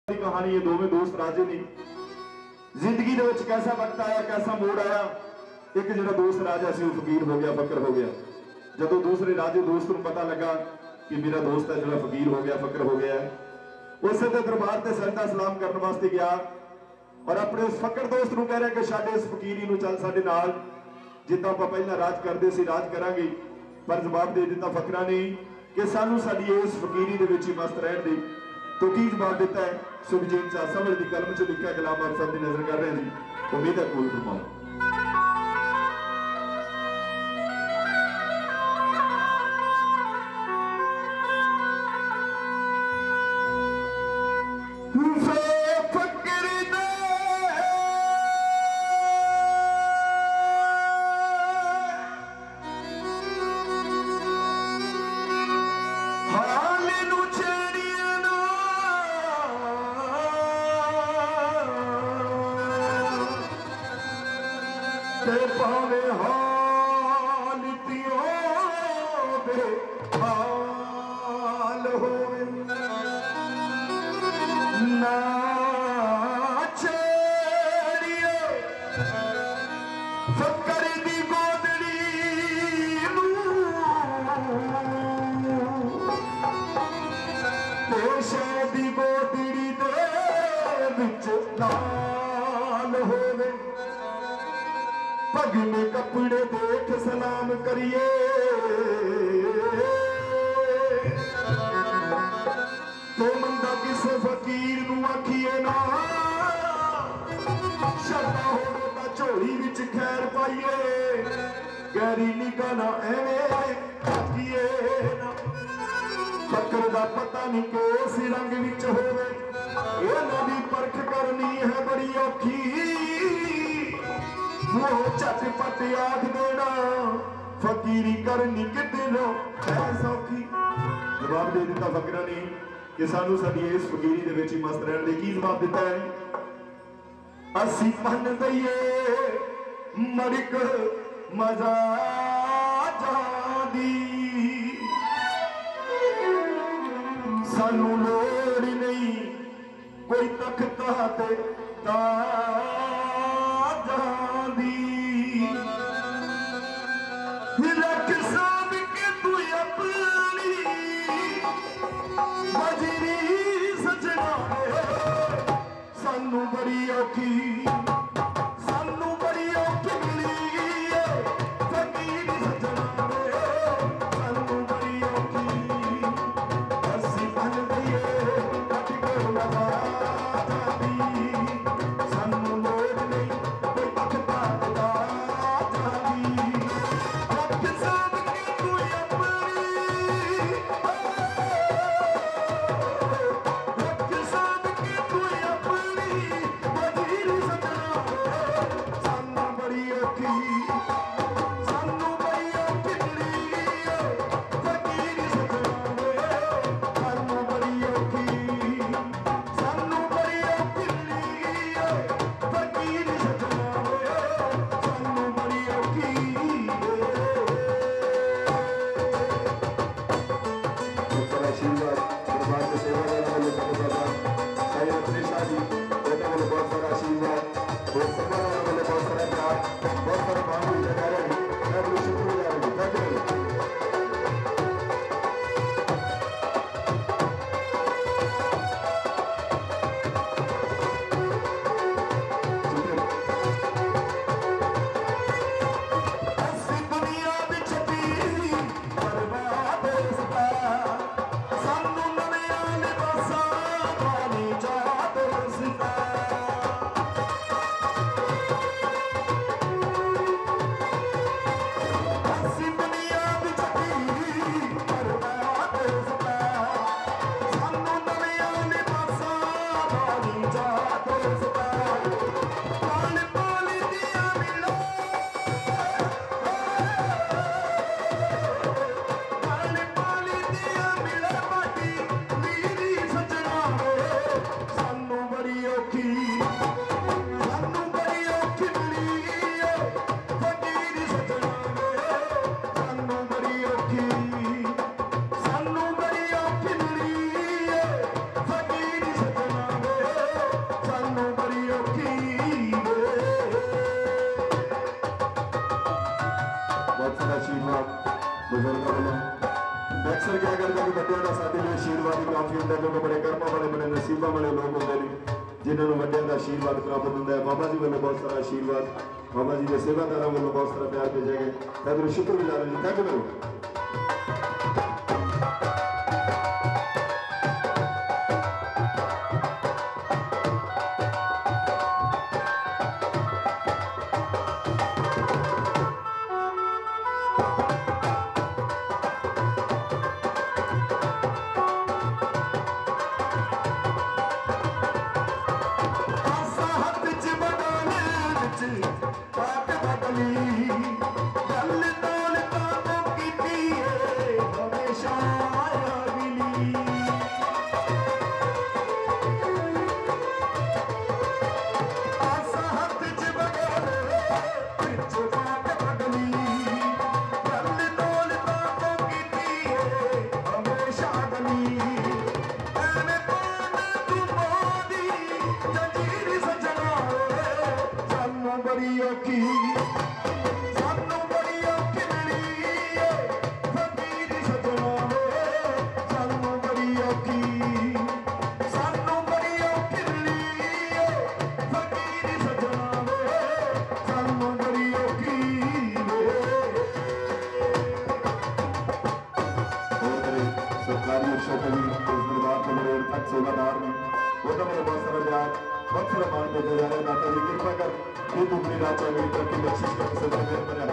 कहानी ये दोवें दोस्त राजे ने जिंदगी दे विच कैसा वक्त आया, कैसा मोड़ आया। एक जो दोस्त राजा से फकीर हो गया, फकर हो गया। जो दूसरे राजे दोस्त को पता लगा कि मेरा दोस्त है जो फकीर हो गया, फकर हो गया, उस दरबार से सजदा सलाम करने वास्ते गया और अपने उस फकर दोस्त को कह रहा कि छड्ड इस फकीरी नूं, चल साडे नाल, जिद्दां आपां पहलां राज करदे सी राज करांगे। पर जवाब दे दिता फकरां ने कि सानू साडी इस फकीरी दे विच ही मस्त रहण दी। तो की जवाब दिता है? सुखजीत शाह समझ की कलम च लिखा कलाम आप सब की नजर कर रहे हैं जी। उम्मीद है कबूल फरमाओ। पावे हालतियों दे हाल होवे ना छेड़िए फकर दी गोदड़ी पेशे दी गोदड़ी दे विच लाल होवे। पगने कपड़े देख सलाम करिए तो मंदा किसे फकीर नूं आखिए ना, शर्मा होवे तां झोली विच खैर पाइए, गहरी निगाह ना एवें आखिए ना। फकर दा पता नहीं किस रंग विच होवे, इन्हां दी परख करनी है बड़ी औखी। वो झटपट आख देना फकीरी करनी कितनों है सौखी। जवाब दे दिता फकरा ने कि सानू साडी इस फकीरी दे विच मस्त रहण दे। की जवाब दिता है? असी पन दईए मड़क मजा जादी, सानू लोड़ नहीं कोई तख्ता ते रख साब के तू अपनी बजरी सजना सानू बड़ी औखी, सानू बड़ी औखी फकीर सजना सानू बड़ी औखी। असी बन गए कट कर लगा सानू लोड़ नहीं कोई तख्ता सानू बड़ी नसीबों वाले लोग होंगे ने जिन्होंने वड्डियां का आशीर्वाद प्राप्त होता है। बाबा जी वालों बहुत सारा आशीर्वाद, बाबा जी के सेवादारों वालों बहुत सारा प्यार भेजा गया। मैं शुक्रगुजार हूं जी, थैंक यू। सेवादार ने उन्होंने बहुत सारा प्यार बहुत सारा मान देते जा रहे। दाता जी कृपा कर ये दूसरी रात मेरी तरक्की बख्शिश कर शुक्रिया।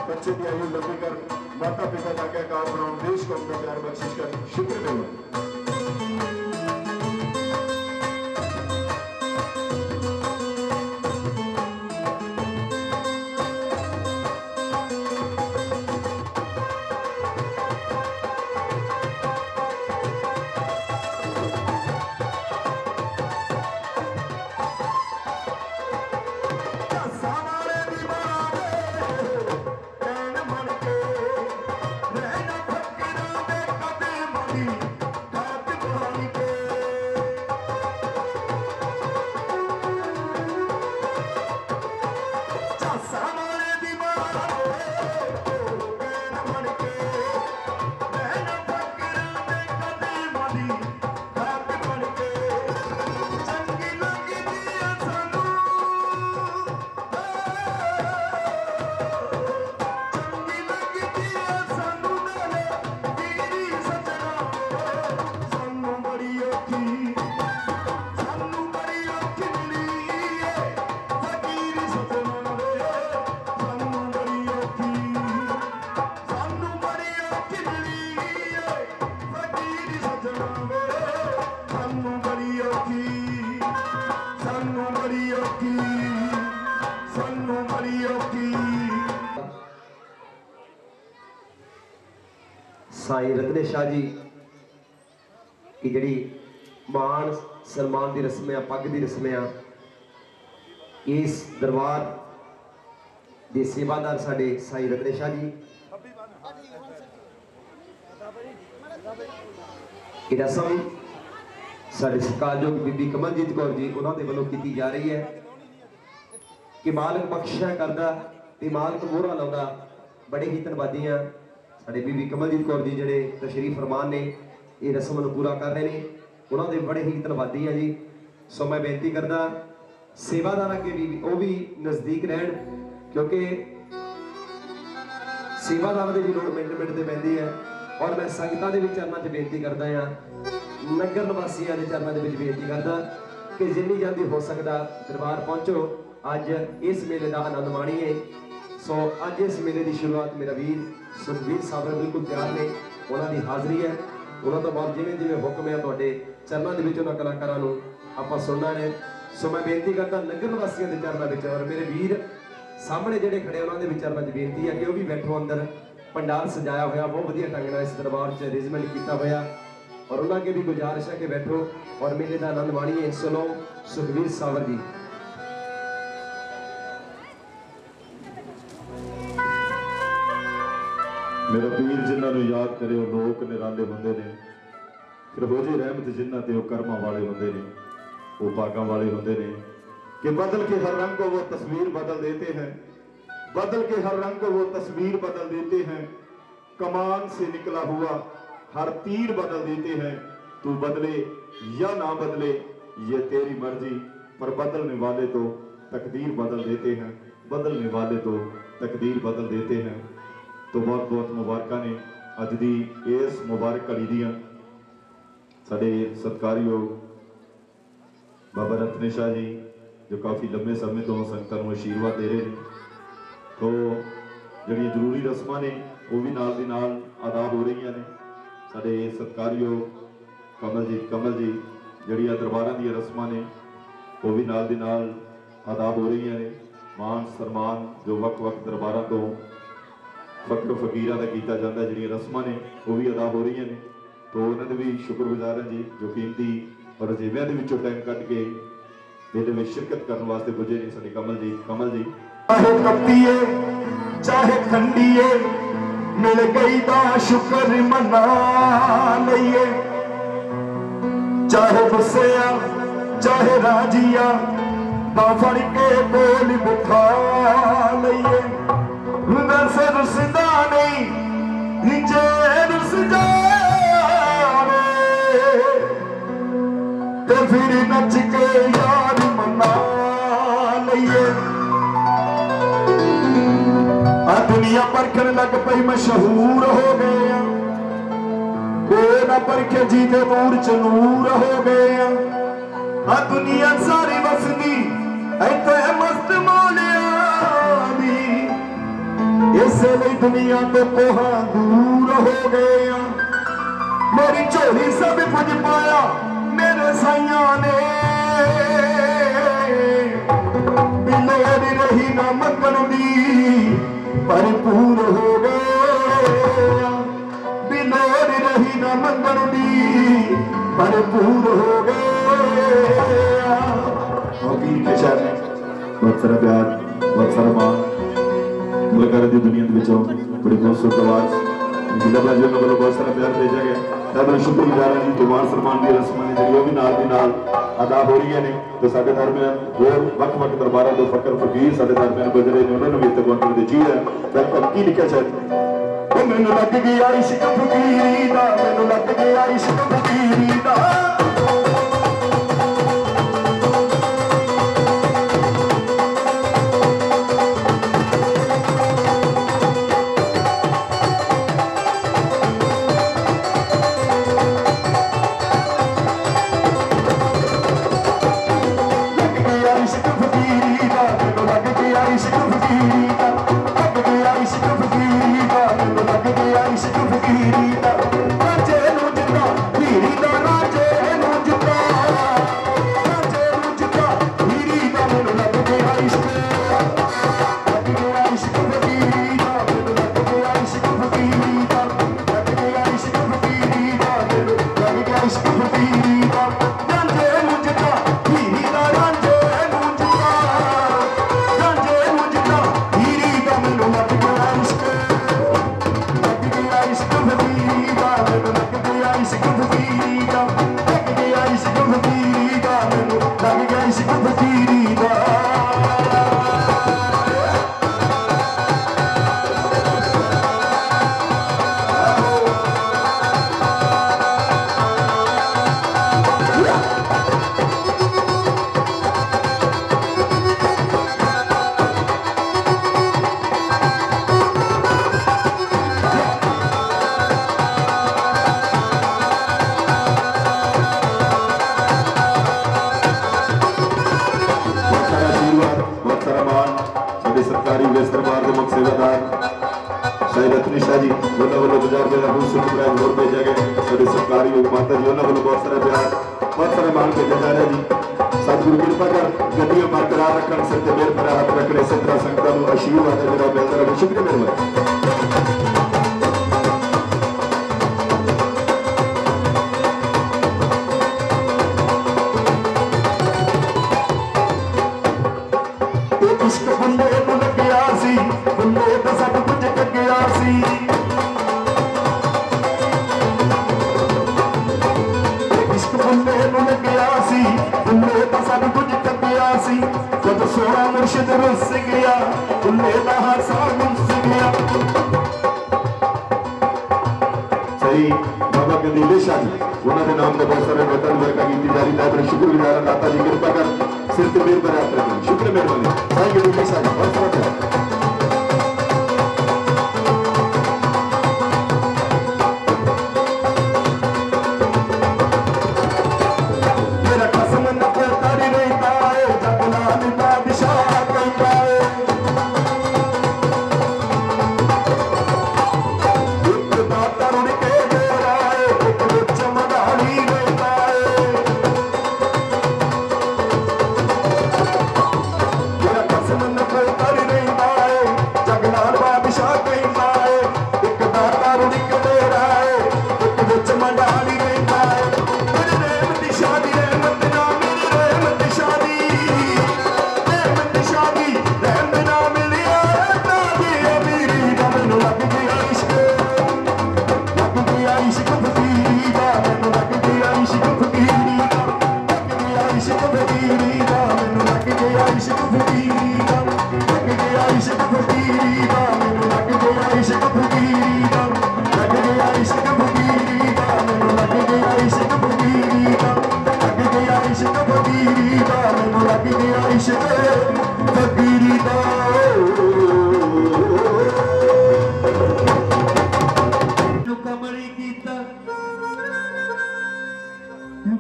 बच्चे की आयु लंबी कर, माता पिता का आज्ञाकार बनाओ, देश को अपना प्यार बख्शिश कर शुक्रिया। साईं रत्ने शाह जी की जी मान सन्मान की रस्म आ, पग की रस्म आ, इस दरबार के सेवादार साडे साईं रत्ने शाह जी की रस्म साडे सत्कारयोग बीबी कमलजीत कौर जी उन्होंने वालों की जा रही है कि मालक बख्शिश करदा ते मालक मोहरा लाउंदा। बड़े ही धन्नवादी हाँ साडे बीबी कमलजीत कौर जी जिहड़े तशरीफ फरमान ने ये रस्म पूरा कर रहे हैं, उन्होंने बड़े ही धन्नवादी हाँ जी। सो मैं बेनती करदा सेवादार अगे भी वो भी नज़दीक रहन, क्योंकि सेवादार की भी लोड़ मिंट मिंट से पैंदी है। और मैं संगतां दे चरणों च बेनती करदा हां, नगर निवासियों के चरणों के बेनती करदा कि जिन्नी जल्दी हो सकता दरबार पहुंचो, अज इस मेले का आनंद माणीए। सो अज इस मेले की शुरुआत मेरा वीर सुखबीर साहब बिल्कुल तैयार ने, उन्होंने हाज़री है। उन्होंने तो बाद जिवें जिवें हुक्म है तुहाडे चरणों के विच उन्हां कलाकारां नूं आपां सुनना है। सो मैं बेनती करता नगर निवासियों के चरणों में, और मेरे वीर सामने जिहड़े खड़े उन्होंने भी चरणों में बेनती है कि वह भी बैठो। अंदर पंडाल सजाया हुआ बहुत वधिया ढंग नाल इस दरबार च अरेंजमेंट किया हुआ, और उन्होंने अगे भी गुजारिश है कि बैठो और मेले का आनंद माणीए। सुनो सुखबीर सावर जी। मेरा वीर जिन्होंने याद करे वो लोक निराले होंगे ने, फिर हो जी रहमत जिन्हों ते कर्मा वाले होंगे ने, वो भागा वाले होंगे ने कि बदल के हर रंग को वो तस्वीर बदल देते हैं, बदल के हर रंग को वो तस्वीर बदल देते हैं। कमान से निकला हुआ हर तीर बदल देते हैं। तू बदले या ना बदले ये तेरी मर्जी, पर बदलने वाले तो तकदीर बदल देते हैं, बदलने वाले तो तकदीर बदल देते हैं। तो बहुत बहुत मुबारक ने अज दी इस मुबारक घड़ी दियां साडे सत्कारयोग बाबा रतन शाह जी जो काफ़ी लंबे समय तो संगतां नूं आशीर्वाद दे रहे हैं। तो जिहड़ियां जरूरी रस्मां ने वो भी नाल दी नाल अदा हो रही ने। साडे सत्कारयोग कमल जी जिहड़ियां दरबारां दी रस्मां ने वो भी नाल दी नाल अदा हो रही ने। मान सन्मान जो वक्त दरबारां तो फकर फकीरां दा कीता जांदा, जिहड़ियां रस्मां ने वो भी अदा हो रही ने। तो उन्होंने भी शुक्रगुजार हैं जी जो कीमती और रजेबियां दे विचों टाइम कट के मेले में शिरकत करने वास्ते पुजे ने। साडे कमल जी चाहे कपीए चाहे खंडीए मिल गई दा शुक्र मना लईए, चाहे गुस्सेया चाहे राजिया बाफड़ के बोल बिठा लईए। वैसे रुसदा नहीं जे रुस जावे ते फिर नच के यार मना लईए। दुनिया परखन लग पई मशहूर हो गए, कोई ना परखे जी दे नूर च नूर हो गए। दुनिया सारी वसदी इत्थे मस्त मोलिया दी, इसलिए दुनिया तो कोहा दूर हो गए। मेरी झोली सब कुछ पाया मेरे साइया ने, बिलोर रही ना मंगन दी भरपूर हो गए। बिलोर रही ना मंगन दी भरपूर हो गए। वीर के शहर में बहुत सारा प्यार बहुत सारा मान कलाकारों की दुनिया बड़ी खूबसूरत आवाज जिला बाजियों का बहुत सारा प्यार भेजा गया। मैं शुक्रगुजार हाँ जी तो मान सम्मान की रस्मां ने जी भी नाल अदा हो रही ने। तो साडे दरम्यान होर वख दरबारां तो फकर फकीर साडे दरम्यान गुजरे ने, उन्होंने भी तकवान दी जी है। बिल्कुल की लिखा शायद मैनू लग गया इश्क फकीरी दा, मैनू लग गया इश्क फकीरी दा। राजे साडे सरकारी वेस दरबार के मुख सेवादार शाही रत्नी शाह जी उन्होंने वालों 50 रुपए का बहुत सरप्राइज और भेजा गया। साडे सरकारी माता जी उन्होंने वालों बहुत सारा प्यार बहुत सारा मान भेजा जा रहा जी। सतगुरु कृपा कर गड्डियां बरकरार रखन सिर ते मेहर पर हाथ रखने इस तरह संगतां नूं आशीर्वाद है मेरा मिलता रहे। शुक्रिया मेहरबानी। इश्क बुल्ले नूं लग्या सी बुल्ले दा सब कुछ टग्या सी। इश्क बुल्ले नूं लग्या सी बुल्ले दा सब कुछ टग्या सी। जद सोना मुर्शिद रुस गया बुल्ले दा हासा रुस गया। सही बाबा गदीले शाह जी उन्होंने नाम का बहुत सारे वतन वर्का की जारी है। बड़े शुक्रगुजार दाता जी कृपा कर सिर ते मेहर पर हाथ रखें। शुक्रिया मेहरबानी। साईं गदीले शाह जी बहुत सारा प्यार।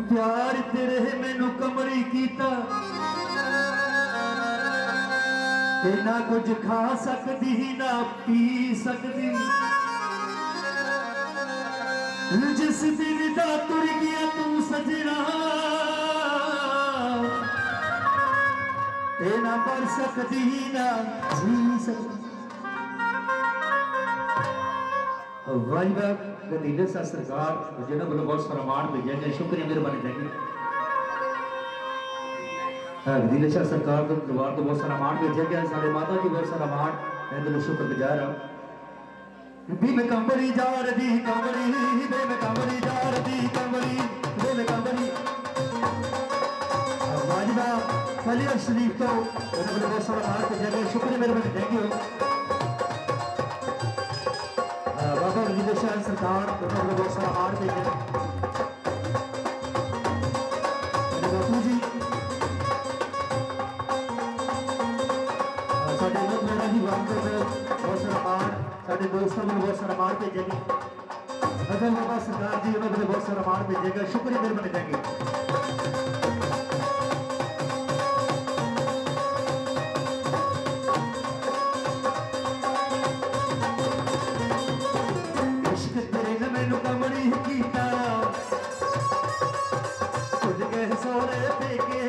प्यार तेरे मैनू कमली कीता ते ना कुछ खा सकती ना पी सकती। जिस दिन दा तुर गया तू सजना ते ना मर सकती ना जी सकती। वाहिबा गदीले सा सरकार जिन्होंने बोलो बहुत सारा मान भेजा गया। शुक्रिया मेहरबानी थैंक गदीले शाह सरकार को दरबार को बहुत सारा मान भेजा गया। सारे माता जी बहुत सारा मान मैं दिल शुक्रगुजार हाँ। भी मैं कंबली जा रही कंबली बे मैं कंबली जा रही कंबली बे मैं कंबली। वाजिबा फलिया शरीफ तो उन्होंने बहुत सारा मान भेजा गया। शुक्रिया मेहरबानी थैंक यू। बाबा गदीले शाह सरकार उन्होंने बहुत सारा मान भेजा। बापू जी बहुत सारा मान साढ़े दोस्तों को बहुत सारा मान भेजेगी। अगर बाबा सरकार जी उन्होंने बहुत सारा मान भेजेगा। शुक्रिया मेहरबानी देंगे। इश्क तेरे ने मैनू कमली कीता खुद के सोरे पेके।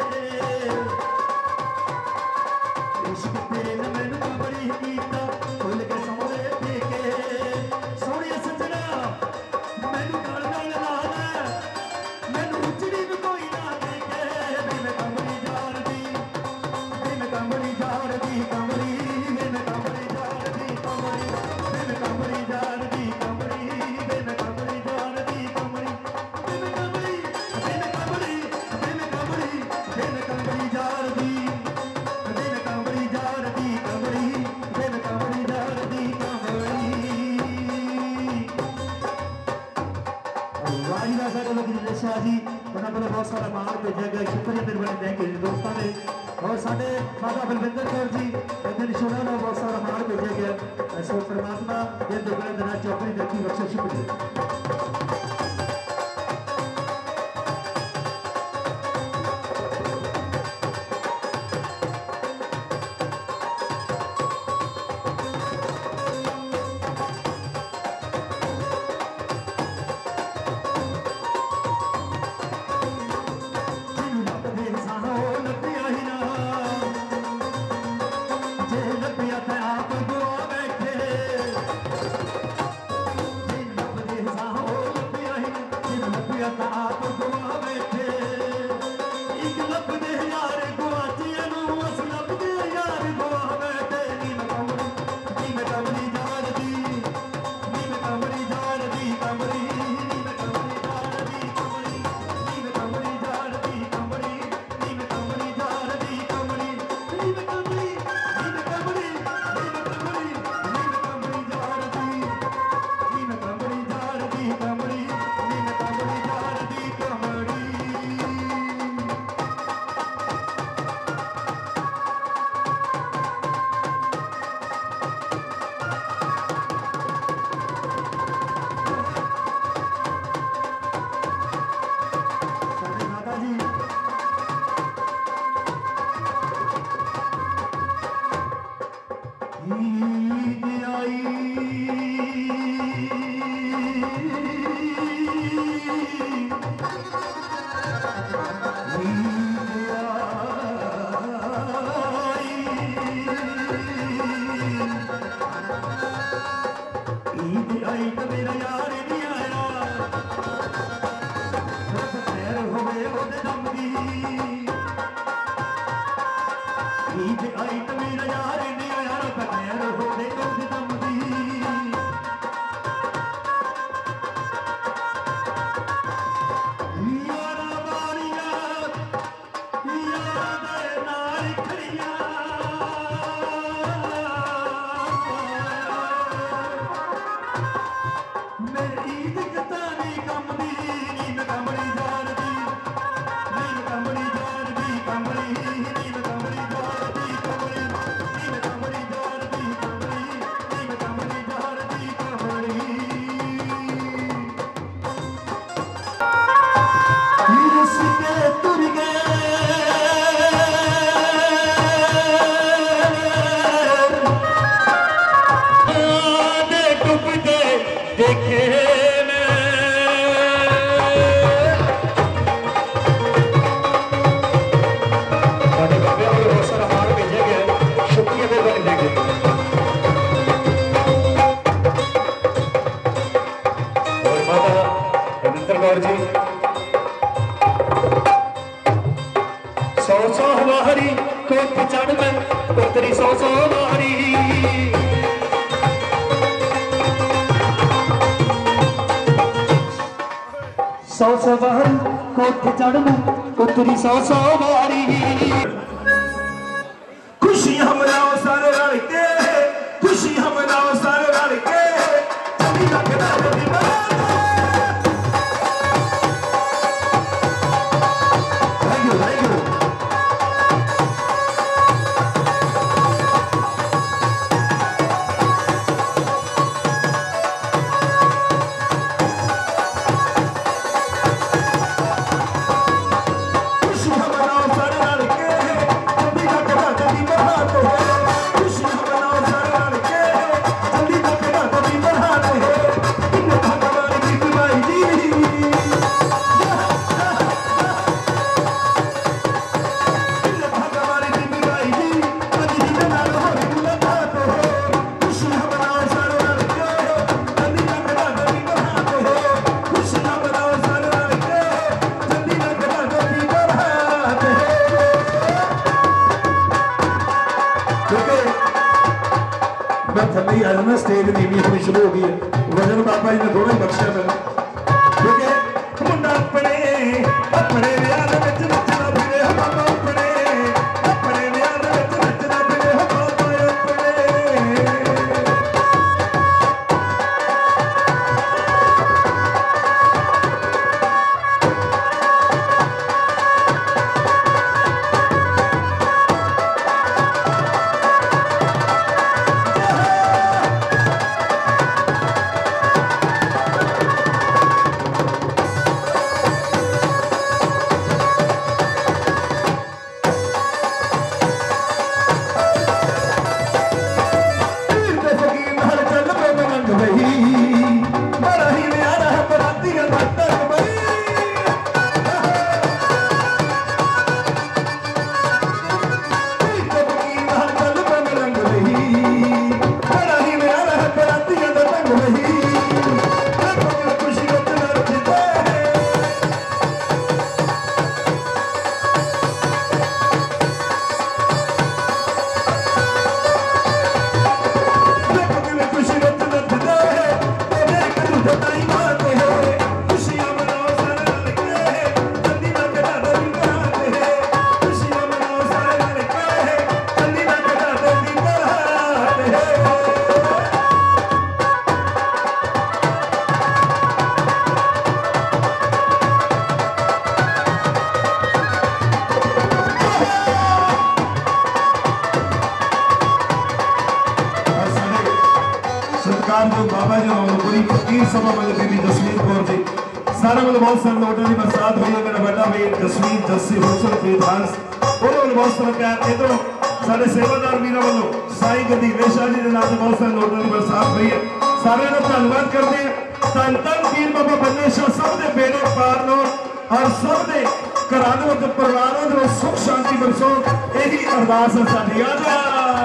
इश्क तेरे ने मैनू कमली कीता खुद के सोरे पेके। सोनिया सजना मैनू गल गल ला दे मैनू उचड़ी भी कोई ना देखे। मैं कमली जार दी मैं कमली जार दी कमली मैं कमली जार दी कमली मैं कमली जार दी कमली मैं कमली जार दी कमली मैं कमली मैं कमली मैं कमली मैं कमली जार दी मैं कमली जार दी कमली मैं कमली जार दी कमली। वाहिदा साडे गदीले शाह जी उन्होंने बहुत सारा मान भेजा गया। शुक्रिया मेहरबानी थैंक यू दोस्तों ने। और साडे माता बलविंदर कौर जी दिन शोना ने बहुत सारा मान भेजा गया। सो परमात्मा ये दुगने दिन चौकड़ी देखी बख्शे। शुक्रिया। आई तमीर यार इंडिया यार पैर हो दे कुछ दम दी यारा वालिया यारा दे नाल खड़िया मेरी दिक्कतां नहीं कम दी नींद कमली जान दी नींद कमली जान दी कमली नींद कमली जान दी कमली नींद कमली जान दी कमली नींद कमली जान दी कमली हीर सिके तुर गए डूबते देखे जी 100 हवारी कोट चढ़ में उतरी 100 हवारी सौ सवारी कोट चढ़ में उतरी 100 सवारी खुशियां मनाओ सारे रल के खुशियां मनाओ सारे रल के चली लगदा स्टेज नीवी होनी शुरू हो गई है वजन बाबा जी ने थोड़ा ही बख्शिया मैंने क्योंकि मुंडा अपने अपने विआह दे विच नचदा फिरे बाबा अपने विआह दे विच नचदा फिरे बाबा बाबा जी पूरी फकीर सभा वाले बीबी जसमीत कौर जी सारे वाले बहुत सारे नोटों की बरसात हुई है मेरा बेटा भी जसमीत जस्सी हुसन फरीदास उन्होंने बहुत सारा प्यार इधरों सारे सेवादार वीरों वालों साई गदीले शाह जी के नाम बहुत सारे नोटों की बरसात हुई है सारे का धन्यवाद करते हैं धन धन पीर बाबा बन्ने शाह सब के बेड़े पार लो और सब के घरों के परिवारों को सुख शांति बरसो यही अरदास है साडी आ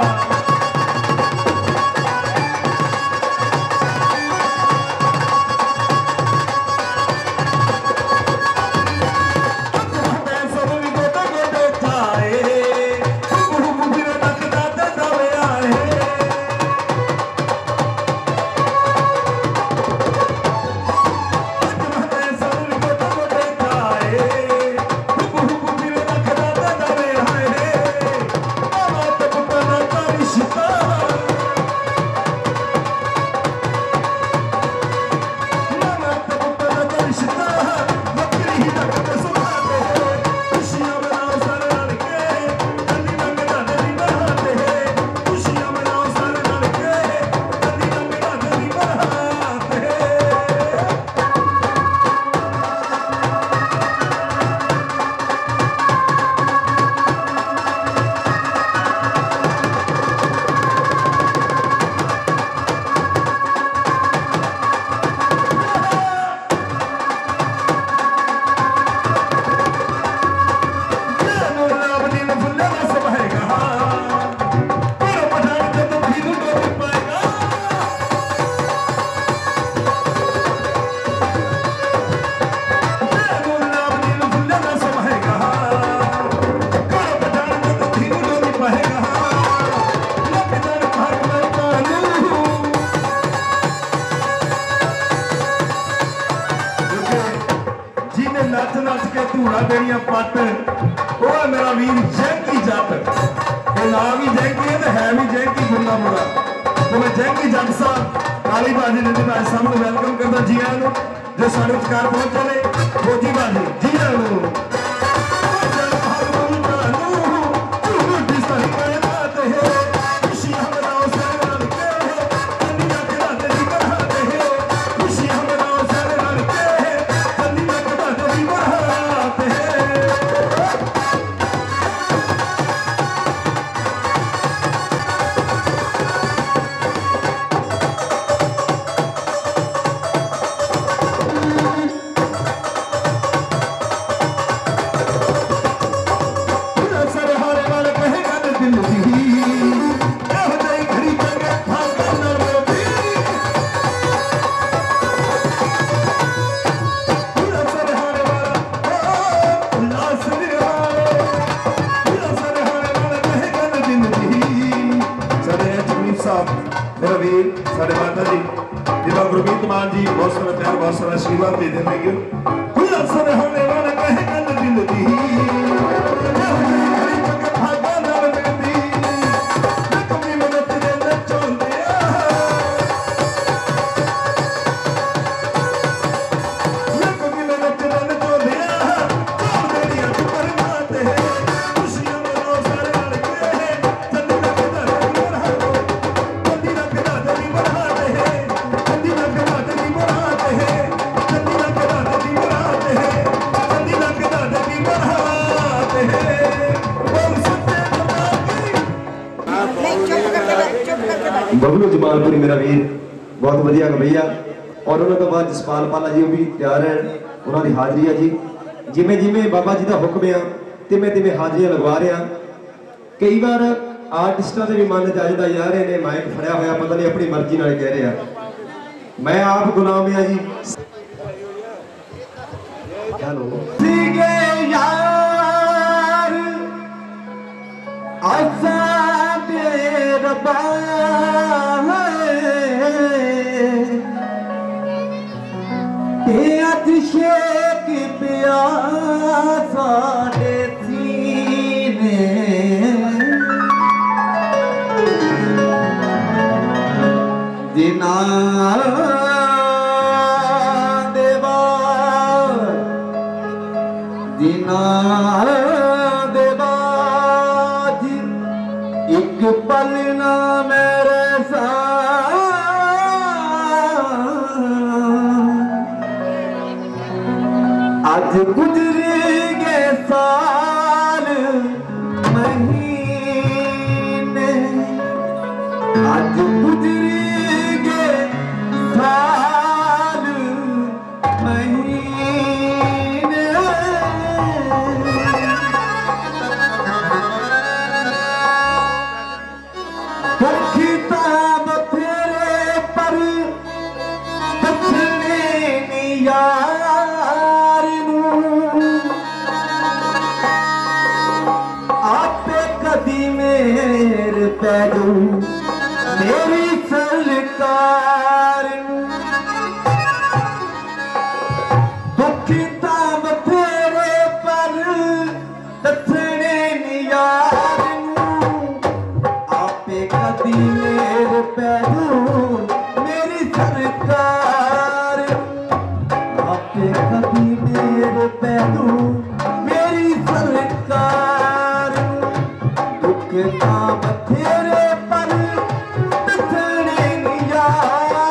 ਜਿਹੜੀਆਂ ਪੱਟ ਉਹ ਹੈ ਮੇਰਾ ਵੀਰ ਜੈਂਕੀ ਜੱਟ ਇਹ ਨਾਂ ਵੀ ਜੈਂਕੀ ਹੈ ਤੇ ਹੈ ਵੀ ਜੈਂਕੀ ਗੁੰਡਾ ਮੁੰਡਾ ਤੇ ਮੈਂ ਜੈਂਕੀ ਜੱਟ ਸਾਹਿਬ ਕਾਲੀ ਬਾਜੀ ਨੇ ਮੈਂ ਸਭ ਨੂੰ ਵੈਲਕਮ ਕਰਦਾ ਜੀ ਆਇਆਂ ਨੂੰ ਜੋ ਸਾਡੇ ਵਿਚਕਾਰ ਪਹੁੰਚੇ ਨੇ ਫੌਜੀ ਬਾਜੀ ਜੀ ਆਇਆਂ ਨੂੰ मेरा वीर साढ़े माता जी जिला गुरमीत मान जी बहुत सारा प्यार बहुत सारा आशीर्वाद दे देंगे कोई अवसर होने वाला कहे गल दिल दी भागा नाल मिलदी कमी मदद दे नचोंदे कमी मदद दे नचोंदे तोड़ देनियां तू परमाते खुशियां मनो सारे नाल के चंदी लगदा बबलू जमालपुरी मेरा वीर बहुत वधिया गवैया और उन्होंने तो बाद जसपाल पाला जी भी तैयार है उन्होंने हाजरी है जी जिमें जिमें बाबा जी का हुक्म है तिमें तिमें हाजरियां लगवा रहे हैं कई बार आर्टिस्टां दे भी मन च आ जा रहे ने माइक फड़िया होया पता नहीं अपनी मर्जी नाल कह रहे हैं मैं आप गुलाम है जी हेलो सीगे यार आज़ादे रब्बा शेख पिया साडे सीने जिना देवा जी एक पल ना मेरे आज गुजरे गए साल महीने आज गुजरे गए साल महीने किताब तेरे पर बचने यार आपे कदी मेरे पैरू मेरी सरकार दुखिता बथेरे पर दसने यार आपे कदी मेरे पैरू मेरी सरकार आपे कदी मेरे पैरू मेरी सरकार दुखता बथेरे पर दसने यार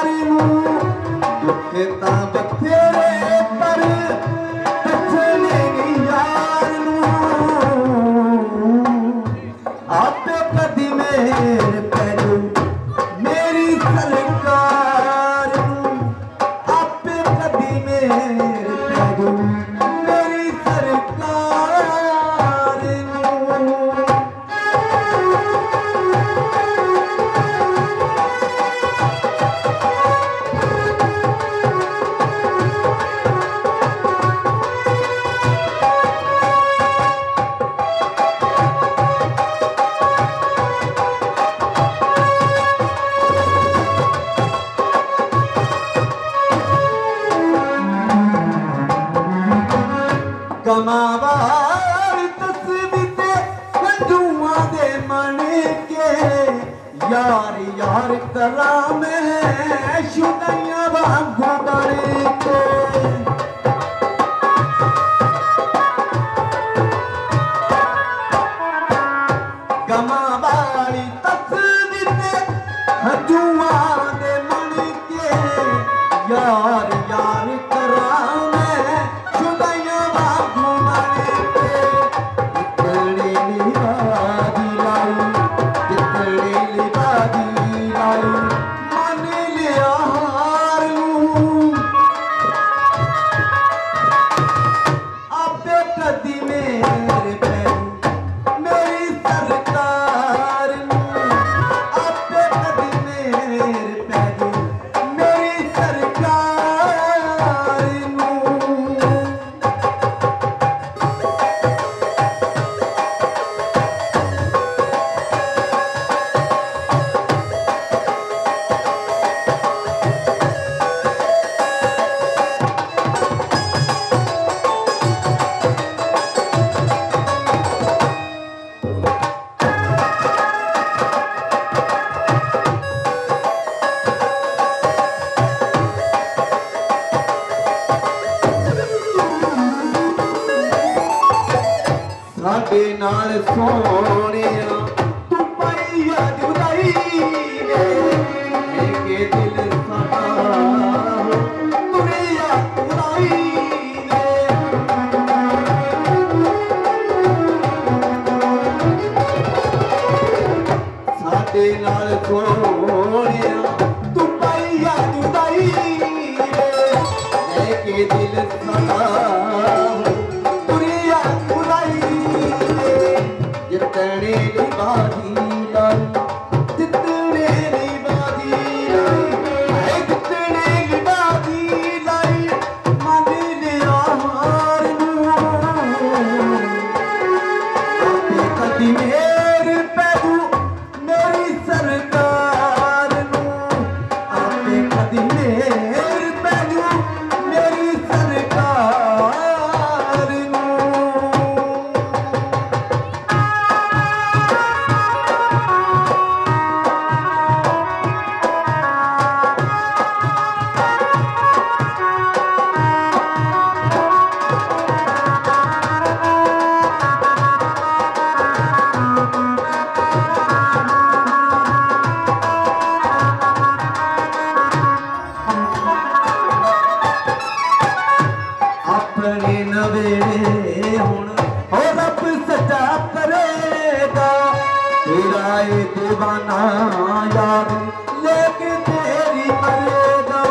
गमावार तस्वीर हंजुआ दे मन के यार यार करा मैं शुदैया वांगू बन के गमावारी तस्वीर हंजुआ दे मन के यार यार करा मैं शुदैया वांगू बन के जितने लिबादी लाई जितने लिबादी लाई मन लिया हार नूं आपे कदी मेरे पैर मेरी सरकार नूं आपे कदी मेरे पैर मेरी सरकार नूं साडे नाल सोहणिया तू पाईया जुदाई ने लेके दिल साडा तुरिया तुराई ने साडे नाल सोहणिया तू पाईया जुदाई ने लेके दिल साडा तुरिया तुराई जितने लिबादी लाई जितने लिबादी लाई जितने लिबादी लाई मन लिया हार नूं आपे कदी मेरे पैरू मेरी सरकार नूं आपे कदी मेरे पैरू मेरी सरकार नूं अपने नवेड़े हुण हो रब सजा करेगा तेरा ये दीवाना याद लेके तेरी मरेगा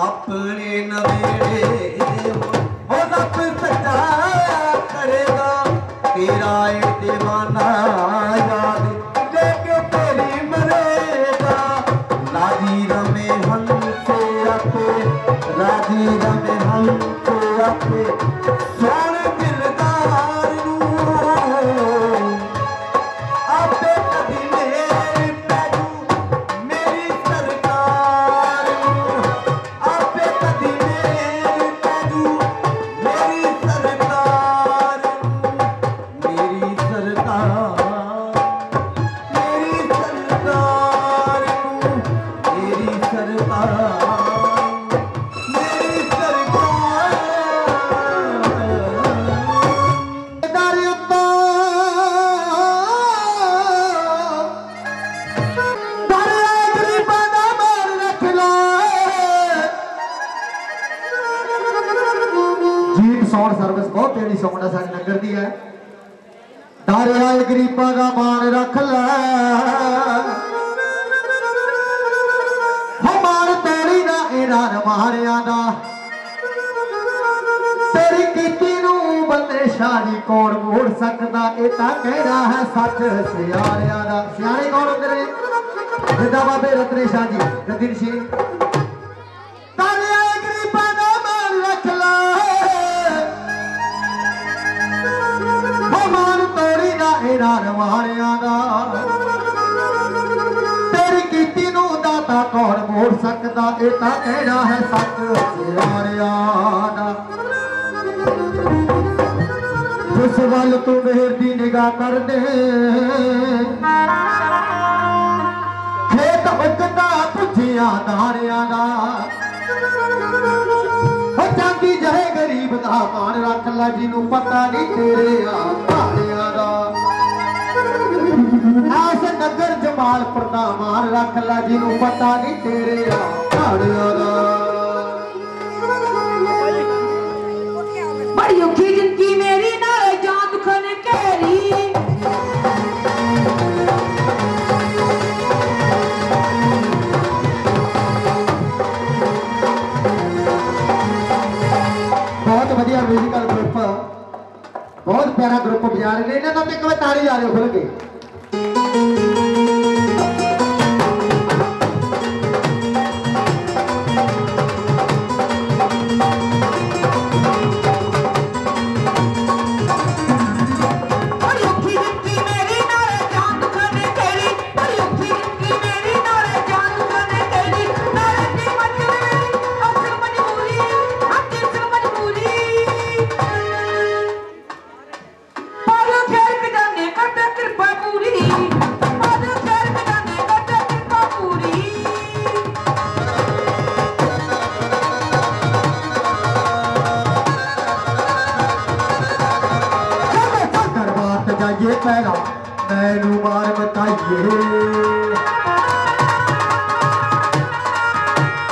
अपने नवेड़े हो रब सजा करेगा तेरा ये दीवाना याद लेके तेरी मरेगा राजी रमे हमसे आके राजी रमे हमसे आके सोने दिलदार नूं आपे कदी मेरे पैरू मेरी सरकार नूं आपे कदी मेरे पैरू मेरी सरकार नूं मेरी सरकार मेरी सरकार नूं मेरी सरकार मेरी सरकार दर उत्तों दरिया गरीबां दा मार रख ला जीप साउंड सर्विस बहुत प्यारी साउंड है साडे नगर दी है दरिया गरीबां दा मान रख लै हो मान तोड़ी ना ऐलान मारिया दा तेरी कीती नूं बंदे शाही कौन मोड़ सकदा ए तां कहना है सच सियाणियां दा सियाणे कौन होंदे ने जिंदा बाबे रत्ने शाह जी रतिन शेर दरिया गरीबां दा मान रख लै हो मान तोड़ी ना ऐलान मारिया दा तेरी कीती नूं दाता कौन मोड़ सकता ये तो कहना है सच सियारिया दा जिस वल तू मेहर दी निगाह कर दे खेत उगता पुछिया दारिया दा चांदी जहे गरीब दा मान रख ला जिन्हों पता नहीं तेरे धारिया दा आस नगर जमालपुर दा मान रख ला जिन्हों पता नहीं तेरे धारिया दा बड़ी औखी जिंदगी मेरी नाले जान दुखन कहरी ਵਧੀਆ म्यूजिकल ग्रुप बहुत प्यारा ग्रुप बजा रहे हैं इन्होंने एक बार ताली ला रहे खुल के पहला मैनू मार बताइए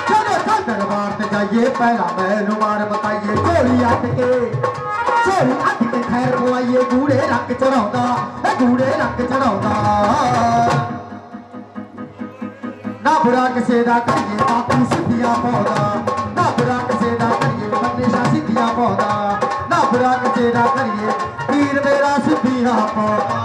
चलो चल दरबार से जाइए पहला मैनू मार बताइए चोरी अट के खैर पवाइए गूढ़े रंग चढ़ाउंदा ना बुरा किसे दा करिए बापू सिद्धियां पाउंदा ना बुरा किसे दा करिए बंदेशा सिद्धियां पाउंदा ना बुरा किसे दा करिए वीर मेरा सिद्धियां पाउंदा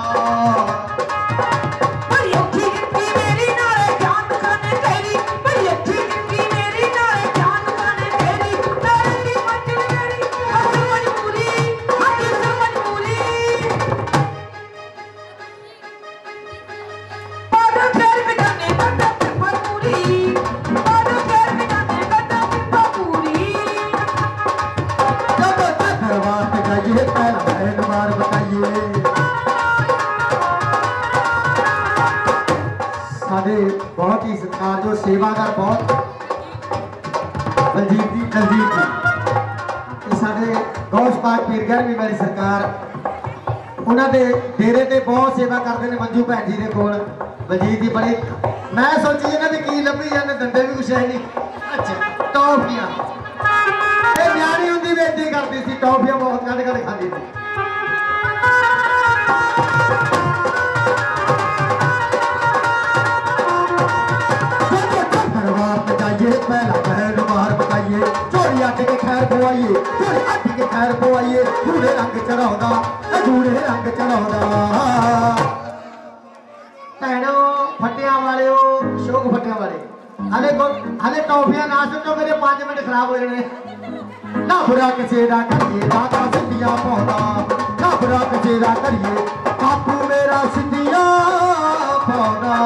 बहुत ही सत्कार जो सेवादार बहुत बलजीत जी साढ़े गौस पाक पीरगढ़ भी मेरी सरकार उन्होंने डेरे से बहुत सेवा करते हैं मंजू भैन जी के कोल बलजीत जी बड़े मैं सोची इन्होंने की लभी जाने दंदे भी कुछ है नहीं अच्छा टॉफियां न्याणी होंगी बेनती करती थी टॉफियां बहुत कट कट खाती थी पहला बहन मार बताइए चोरी अट के खैर पवाइए गूढ़े रंग चढ़ाउंदा भैनों फटिया वाले शौक फटिया वाले हले टॉफियां ना सुनो मेरे 5 मिनट खराब हो जाने ना बुरा किसे दा करिए दादा सिद्धियां पाउंदा ना बुरा किसे दा करिए बापू मेरा सिद्धियां पाउंदा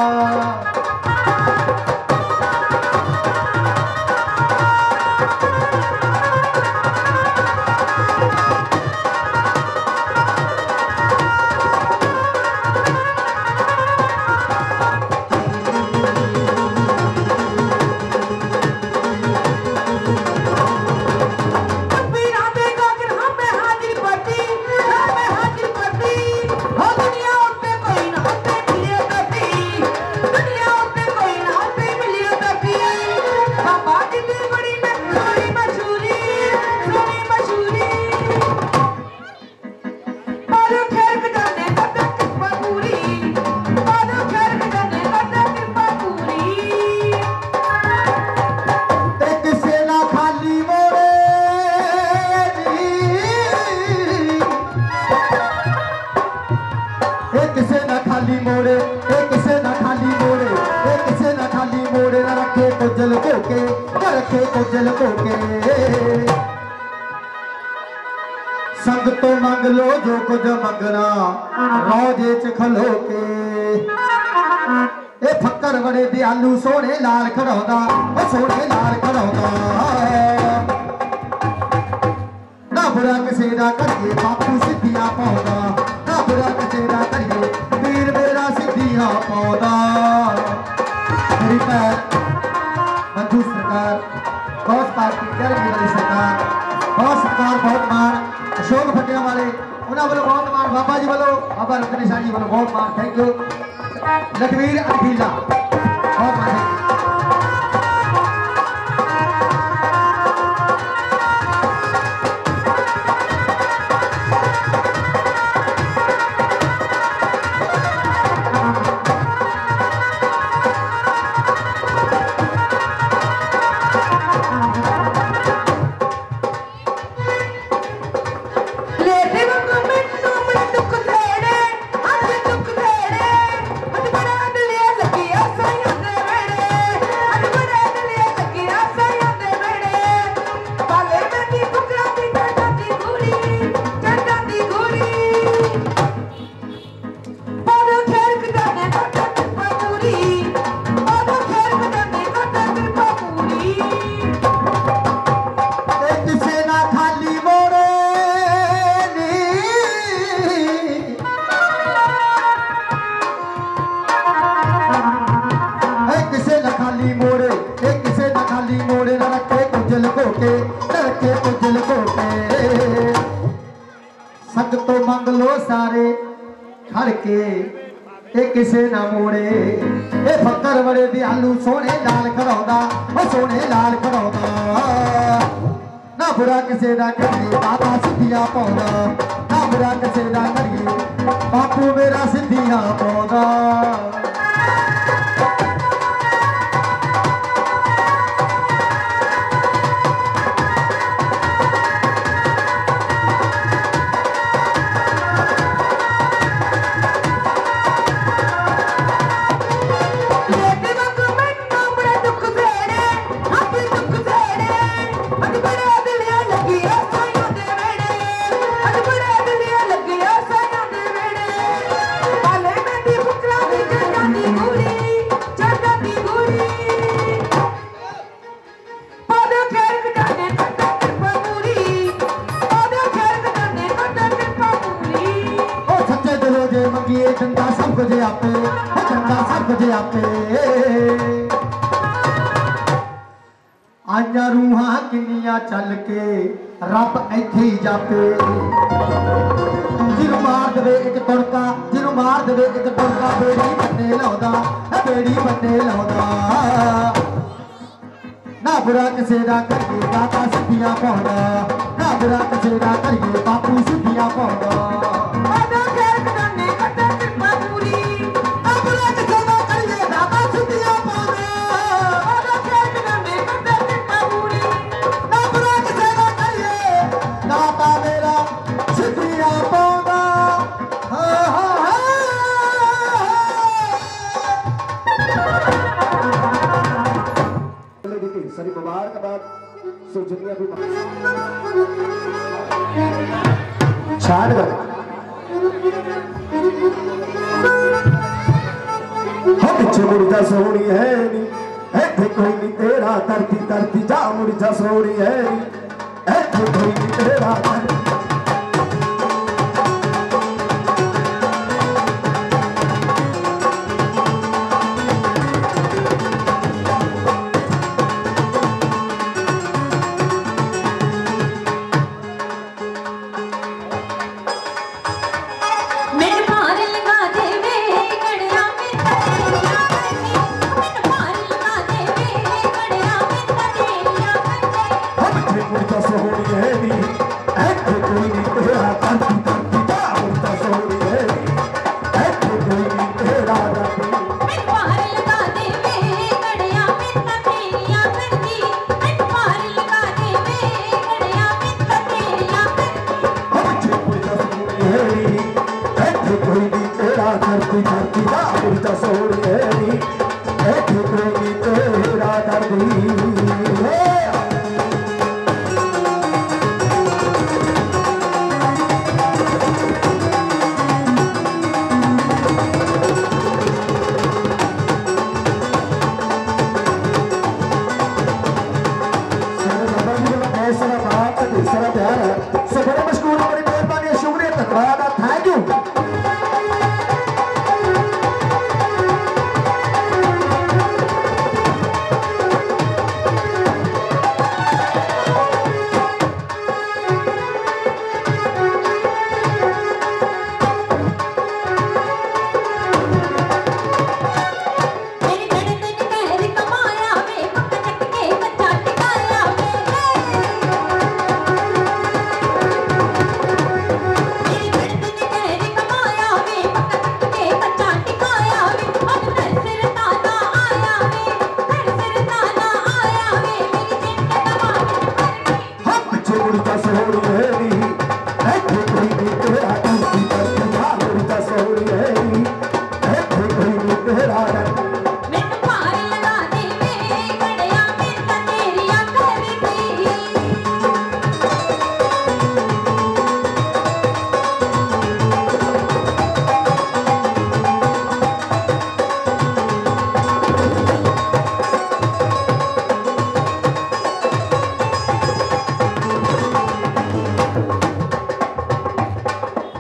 संग तो मंग लो जो कुछ मंगना रोजे च खलो के ए फक्कर बड़े दयालु सोने लाल खड़ौदा ओ सोने लाल खड़ौदा ना बुरा किसे दा करिए बापू सिद्धियां पाउंदा ना बुरा किसे दा करिए वीर मेरा सिद्धियां पाउंदा मेरी भैन मंजू सरकार बहुत पार्टी गर्मी वाली सरकार बहुत सरकार बहुत मान अशोक भटिया वाले उन्होंने वालों बहुत मान बाबा जी वालों बाबा रतन शाह जी वालों बहुत मान थैंक यू लखवीर अखीला बहुत मान किसे ना मोड़े ए फक्कर बड़े दयालु सोने लाल खड़ौदा ओ सोने लाल खड़ौदा ना बुरा किसे दा करिए बाबा सिद्धियां पाउंदा ना बुरा किसे दा करिए बापू मेरा सिद्धियां पाउंदा चंदा सब कुछ आपे चंदा सब कुछ आपे आइया रूहां किनिया चल के रब इत्थे ही जापे जिन्हों मार दे एक तुड़का जिन्हों मार दे एक तुड़का बेड़ी बन्ने लाउंदा बेड़ी बन्ने लाउंदा ना बुरा किसे दा करिए दाता सिद्धियां पाउंदा ना बुरा किसे दा करिए बापू सिद्धियां पाउंदा सारी मुबारकबाद सोचनिया भी छाड़ गए हम पीछे मुर्जा सोनी है नी ऐथे कोई नहीं तेरा धरती धरती जा मुर्जा सोनी है नी ऐथे कोई नहीं तेरा धरती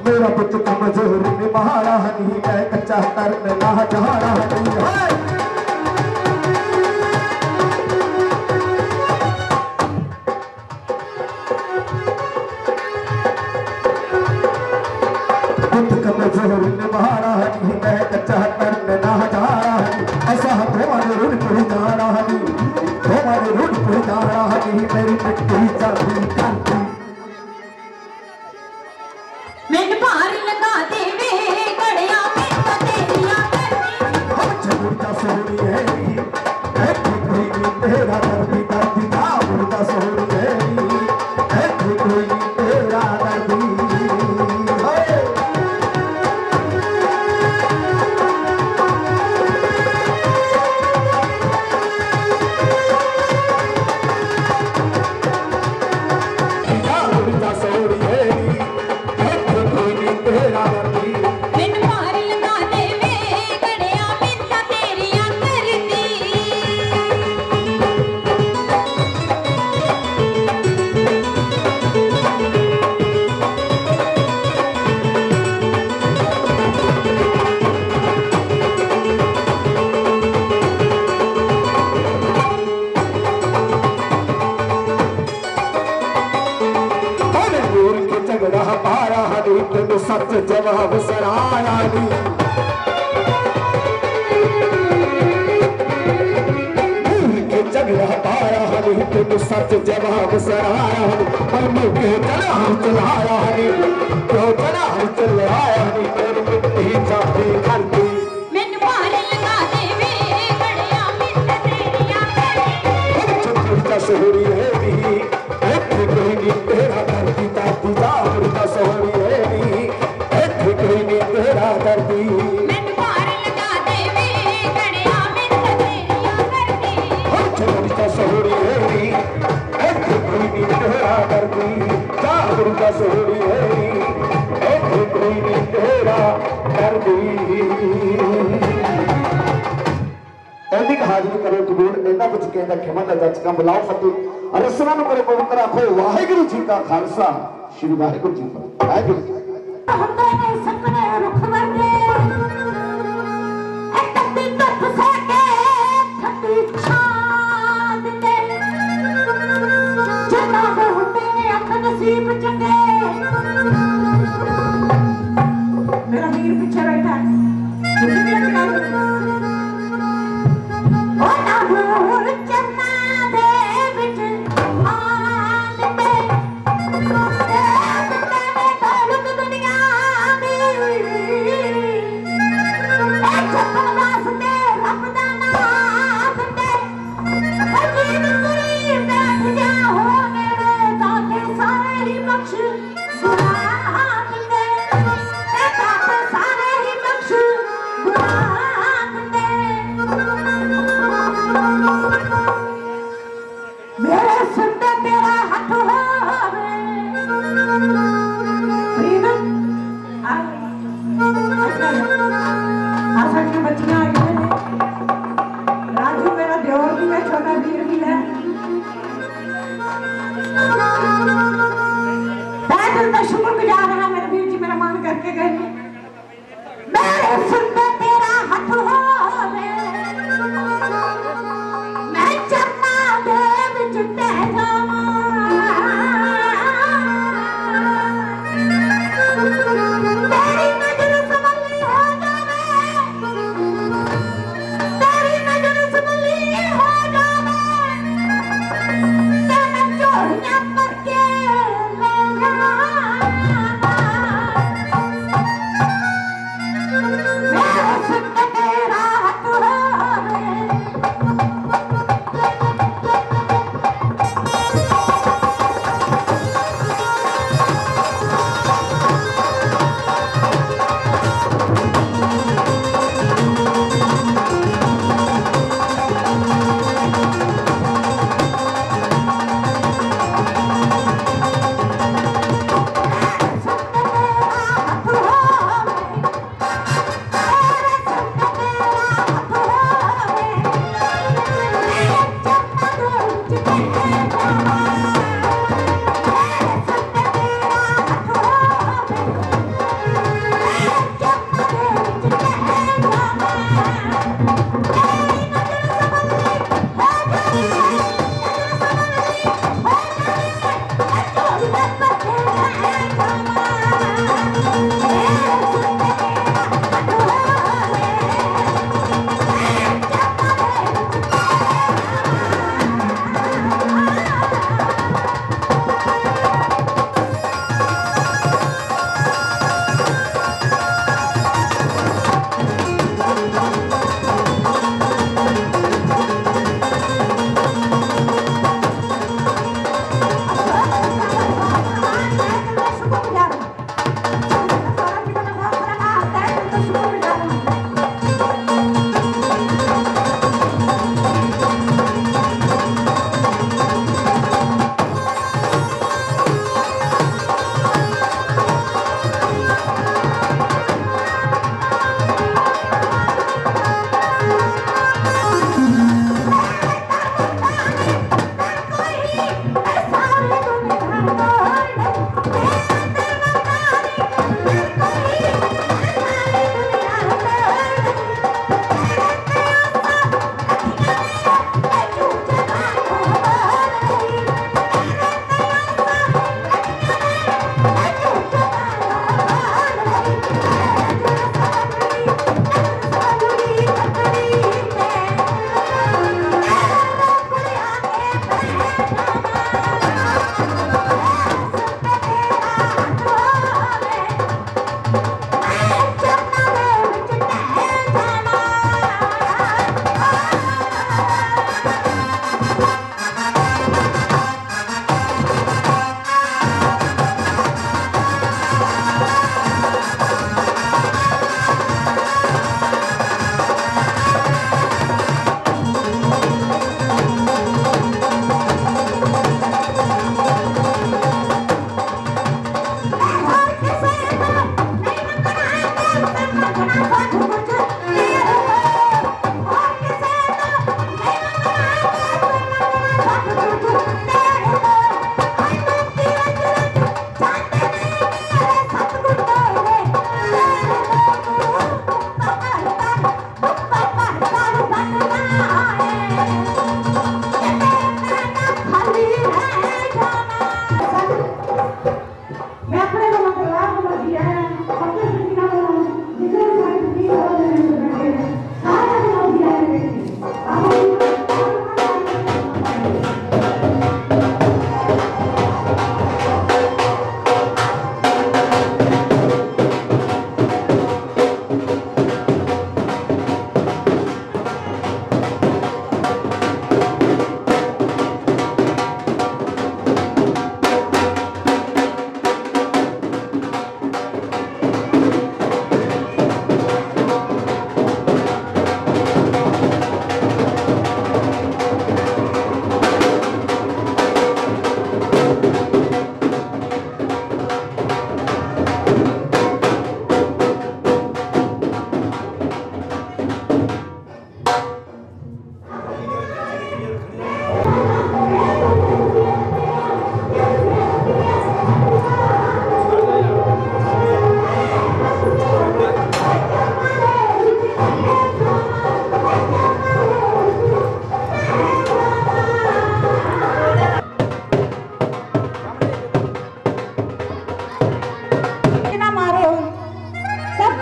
मेरा पुत कमजोर निभाना नहीं, मैं कच्चा तरन ना जाना नहीं। पुत कमजोर निभाना नहीं, मैं कच्चा तरन ना जाना नहीं। ऐसा तुम्हारे रुड़ कोई जाना नहीं, तुम्हारे रुड़ कोई जाना नहीं। मेरी मिट्टी चाहती करती मैंने भार लगा देवे घड़िया में तो तेरिया करनी। मुर्दा सोनी है कोई नहीं तेरा दर्दी दर्दी का मुर्दा सोनी है कोई नहीं तेरा दर्दी। मैंने भार लगा देवे घड़िया में तो तेरिया करनी। झगड़ा पारा हनी तेन सच जवाब सराया नी। झगड़ा पारा हनी तेन सच जवाब सराया नी। पर मुझे चला चलाया हनी क्यों चला चलाया नी। तेरी मिट्टी चाहती करती मैंने भार लगा देवे घड़िया में तो तेरिया करनी। सोहरी है नी कोई नहीं तेरा दर्दी दादी जा मुर्दा सोहरी है नी कोई नहीं तेरा दर्दी। मैंने भार लगा देवे घड़िया में तो तेरिया करनी। मुर्दा सोहरी है नी कोई नहीं तेरा दर्दी जा मुर्दा सोहरी है नी कोई नहीं तेरा दर्दी। ऐसी हाजिर करो कबूल इन्ना कुछ कहता खिमा का जज का बुलाओ फतेह रसना नु करे पवित्र आखो वाहिगुरु जी का खालसा श्री वाहिगुरु जी का वाहिगुरु जी। ਹੁੰਦੇ ਨੇ ਸੁਪਨੇ ਰੁੱਖ ਵਰਗੇ ਇੱਕ ਅੱਧੀ ਧੁੱਪ ਸਹਿ ਕੇ ਠੰਡੀ ਛਾਂ ਦਿੰਦੇ। ਜਿਨ੍ਹਾਂ ਦੇ ਹੁੰਦੇ ਨੇ ਅੱਖ ਨਸੀਬ ਚੰਗੇ। ਮੇਰਾ ਵੀਰ ਪਿੱਛੇ ਬੈਠਾ ਤੁਸੀਂ ਵੀ ਅੱਗੇ ਕਰੋ। ਉਹ ਨਾ ਹੋਰ ਚੰਨਾਂ ਦੇ ਵਿੱਚ ਆ ਦਿੰਦੇ।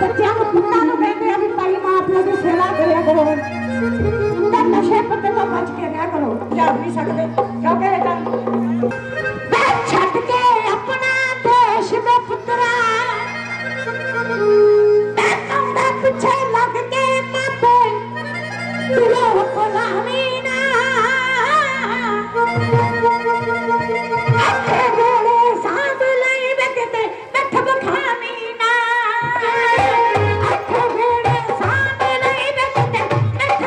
ਬੱਚਿਆਂ ਨੂੰ ਪੁੱਤਾਂ ਨੂੰ ਕਹਿੰਦੇ ਆ ਵੀ ਭਾਈ ਮਾਂ ਪਿਓ ਦੀ ਸੇਵਾ ਕਰਿਆ ਕਰੋ ਤੇ ਨਸ਼ੇ ਪੱਤੇ ਤੋਂ ਬਚ ਕੇ ਰਿਹਾ ਕਰੋ ਜਾ ਨਹੀਂ ਸਕਦੇ ਕਿਉਂਕਿ ਇਹ ਤਾਂ ਮੈਂ ਛੱਡ ਕੇ ਆਪਣਾ ਦੇਸ਼ ਦੇ ਪੁੱਤਰਾ ਮੈਂ ਕੰਡਾ ਪਿੱਛੇ ਲੱਗ ਕੇ ਮਾਪੇ ਦਿਲੋਂ ਗੁਲਾਮੀ ਨਾ ਅੱਖੇ ਵੇਲੇ ਸਾਧ ਲਈ ਵੇਖਦੇ ਬੈਠ ਬਖਾਨੀ ਨਾ ਅੱਖੇ ਵੇਲੇ ਸਾਧ ਲਈ ਵੇਖਦੇ ਬੈਠ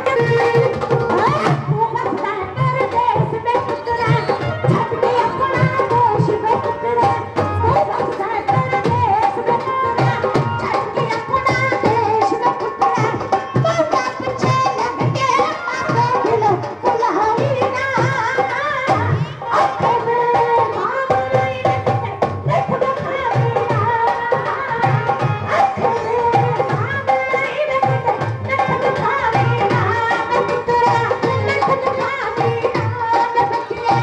ਉਹ ਬਸਦਾ ਕਰ ਦੇਸ਼ ਦੇ ਪੁੱਤਰਾ ਛੱਡ ਕੇ ਆਪਣਾ ਦੇਸ਼ ਦੇ ਪੁੱਤਰਾ ਉਹ ਬਸਦਾ ਕਰ ਦੇਸ਼ ਦੇ ਪੁੱਤਰਾ ਛੱਡ ਕੇ ਆਪਣਾ ਦੇਸ਼ ਦੇ ਪੁੱਤਰਾ ਕੰਡਾ ਪਿੱਛੇ ਲੱਗ ਕੇ ਮਾਪੇ ਦਿਲੋਂ ਗੁਲਾਮੀ ਨਾ ਅੱਖੇ ਵੇਲੇ ਸਾਧ ਲਈ ਵੇਖਦੇ ਬੈਠ ਬਖਾਨੀ ਨਾ ਅੱਖੇ ਵੇਲੇ ਸਾਧ ਲਈ ਵੇਖਦੇ ਬੈਠ ਬਖਾਨੀ ਨਾ ਪੁੱਤਰਾ ਬੈਠ ਬਖਾਨੀ ਨਾ ਬੱਚਿਆ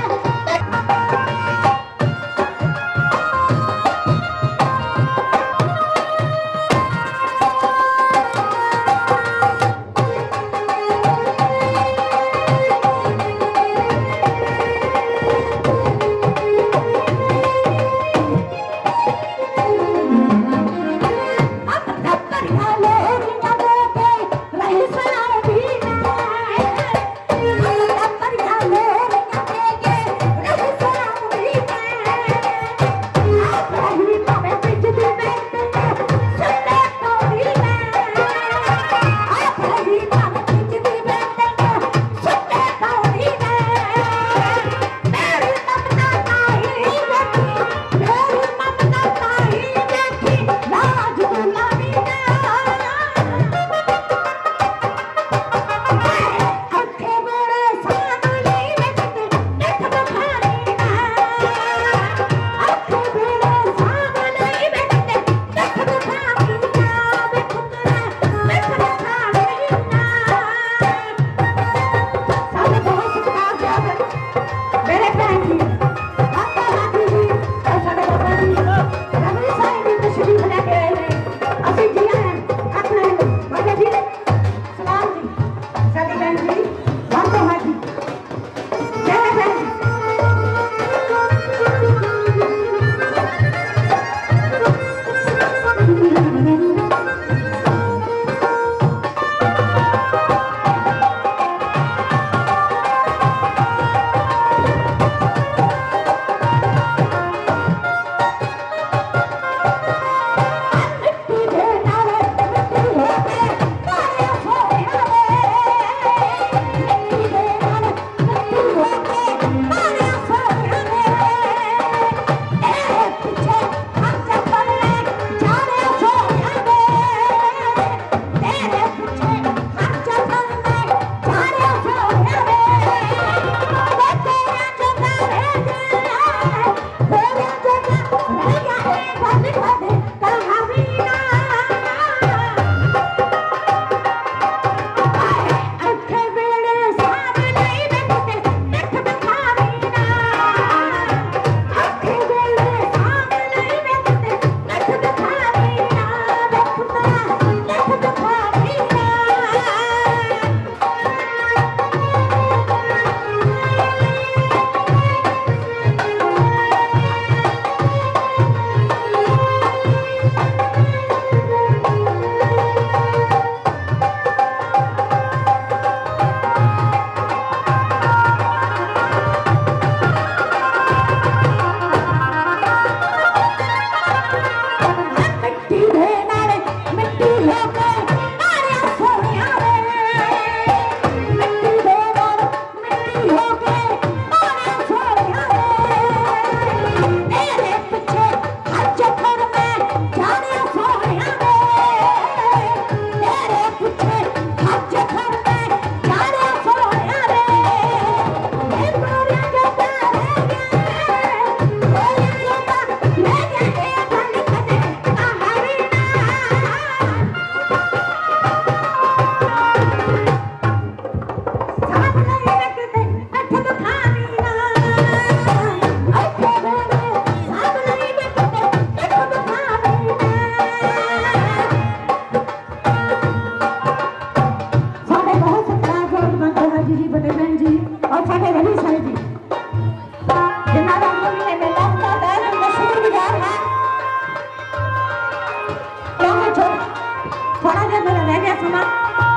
मामा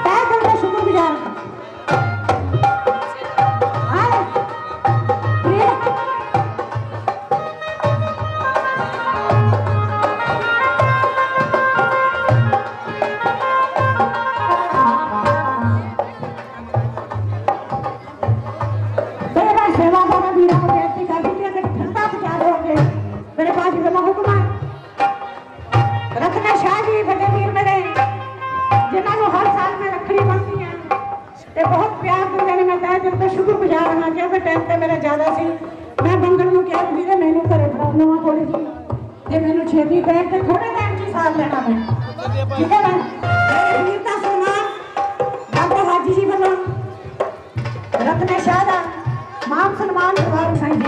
तय करके शुक्रगुजार सेवादारा वीरों को बेनती करती थी अगर ठंडा पहुंचा दोगे मेरे पास जमा हुक्म है रखना शाह जी बड़े वीर मेरे जिन्होंने हर साल में रखड़ी बनती है ते बहुत प्यार दिंदे ने मैं तय दिल तो शुक्रगुजार हाँ क्योंकि टाइम ते मेरा ज्यादा सी मैं बंगल में क्या वीरे मैनू घरे फड़ाउणा थोड़ी जी जे मैनू छेती पे ते थोड़े टाइम च साथ लेना पे ठीक है मैं वीर का सम्मान बाबा हाजी जी वालों रत्न शाह दा मान सम्मान दरबार साईं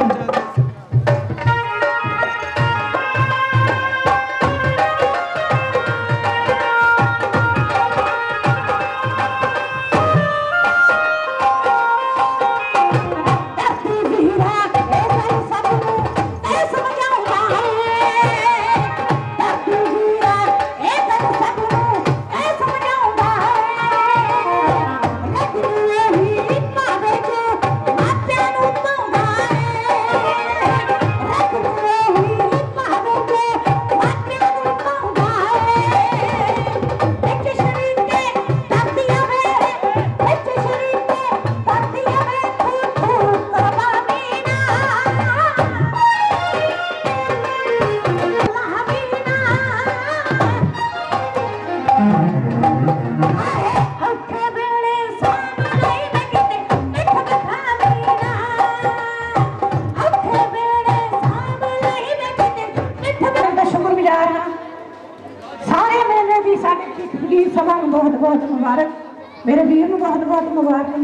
जी सभा बहुत बहुत मुबारक मेरे वीर बहुत बहुत मुबारक।